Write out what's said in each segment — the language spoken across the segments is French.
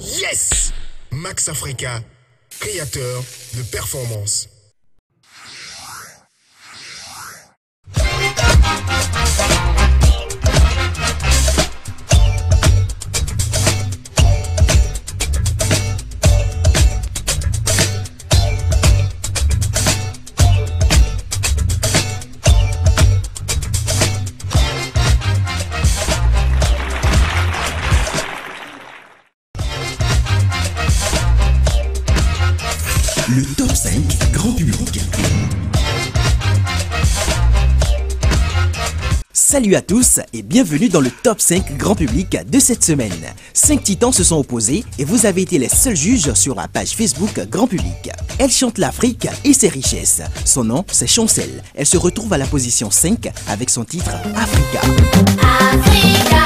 Yes! Max Africa, créateur de performance. Le top 5 grand public. Salut à tous et bienvenue dans le top 5 grand public de cette semaine. 5 titans se sont opposés et vous avez été les seuls juges sur la page Facebook grand public. Elle chante l'Afrique et ses richesses. Son nom c'est Chancel. Elle se retrouve à la position 5 avec son titre Africa. Africa,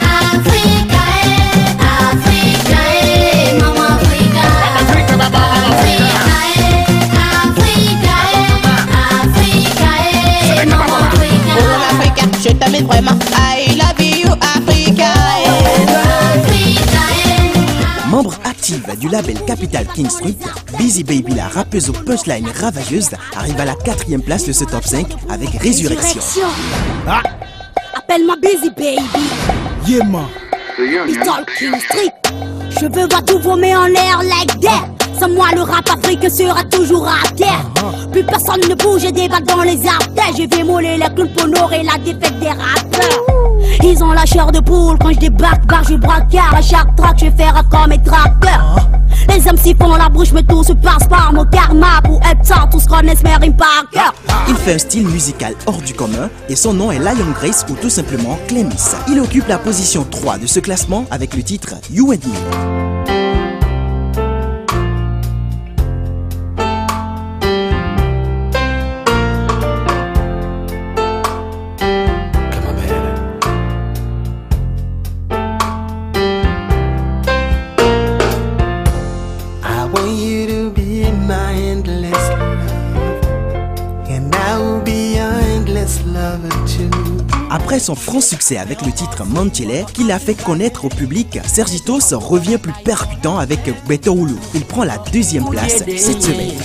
Africa, Africa, Mama Africa. Je t'aime vraiment, I love you Africa. Membre active du label Capital King Street, Busy Baby, la rappeuse aux punchlines ravageuses, arrive à la 4e place de ce top 5 avec Résurrection. Ah. Appelle-moi Busy Baby. Yeah man. Capital King Street. Je veux voir tout vomir en l'air like that. Sans moi le rap africain sera toujours à terre. Plus personne ne bouge et débat dans les artères. Je vais moller les clowns pour honorer la défaite des rappeurs. Ils ont la chair de poule quand je débarque, bar je braquard. À chaque track je fais rap comme mes trappeurs. Les MC font la bouche mais tout se passe par mon karma. Pour être ça tous connaissent mes rimes par cœur. Il fait un style musical hors du commun et son nom est Lion Grace ou tout simplement Clemis. Il occupe la position 3 de ce classement avec le titre You and Me. Après son franc succès avec le titre Manchele, qui l'a fait connaître au public, Sergitos revient plus percutant avec Beto Oulu. Il prend la 2e place cette semaine.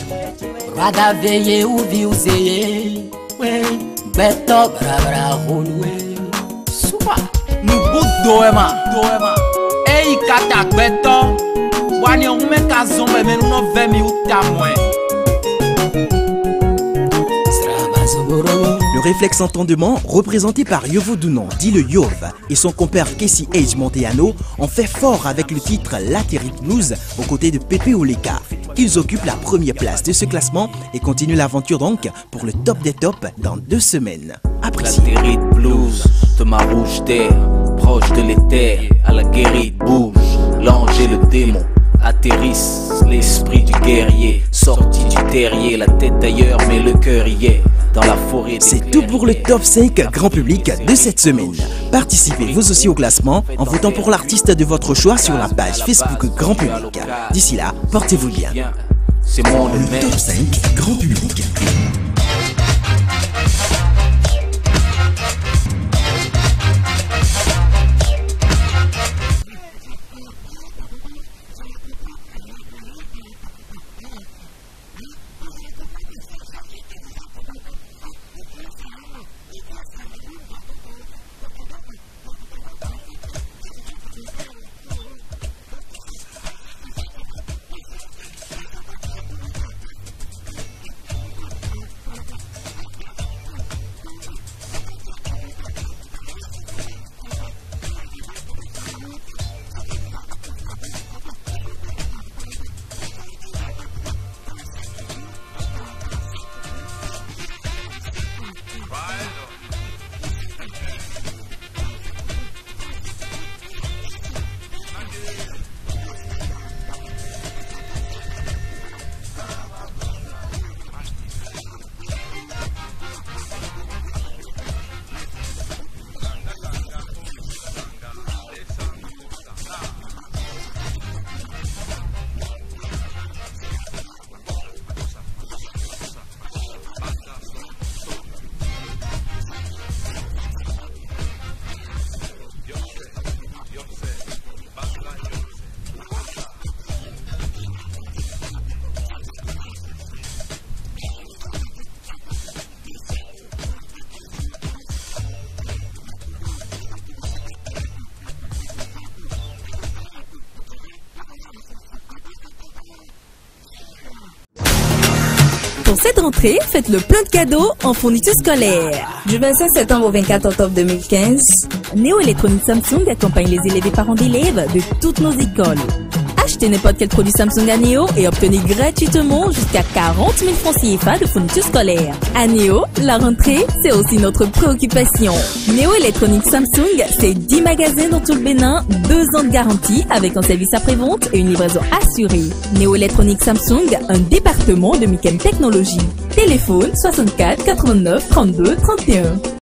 Le réflexe entendement, représenté par Yovo Dunon, dit le Yov, et son compère Casey H. Monteano, ont fait fort avec le titre Laterit Blues aux côtés de Pepe Oleka. Ils occupent la 1e place de ce classement et continuent l'aventure donc pour le top des tops dans 2 semaines. Appréciez. Laterit Blues, de ma rouge terre, proche de l'éther, à la guérite bouge, l'ange et le démon. Atterrisse l'esprit du guerrier, sorti du terrier, la tête ailleurs mais le cœur y est. Dans la forêt. C'est tout pour le top 5 grand public de cette semaine. Participez vous aussi au classement en votant pour l'artiste de votre choix sur la page Facebook grand public. D'ici là, portez-vous bien. C'est mon Le top 5 grand public. Pour cette rentrée, faites le plein de cadeaux en fourniture scolaire. Du 25 septembre au 24 octobre 2015, Néo Électronique Samsung accompagne les élèves et parents d'élèves de toutes nos écoles. Achetez n'importe quel produit Samsung à Néo et obtenez gratuitement jusqu'à 40 000 francs CFA de fourniture scolaire. À Néo, la rentrée, c'est aussi notre préoccupation. Néo Électronique Samsung, c'est 10 magasins dans tout le Bénin, 2 ans de garantie avec un service après-vente et une livraison assurée. Néo Électronique Samsung, un département de Mikem Technologies. Téléphone 64 89 32 31.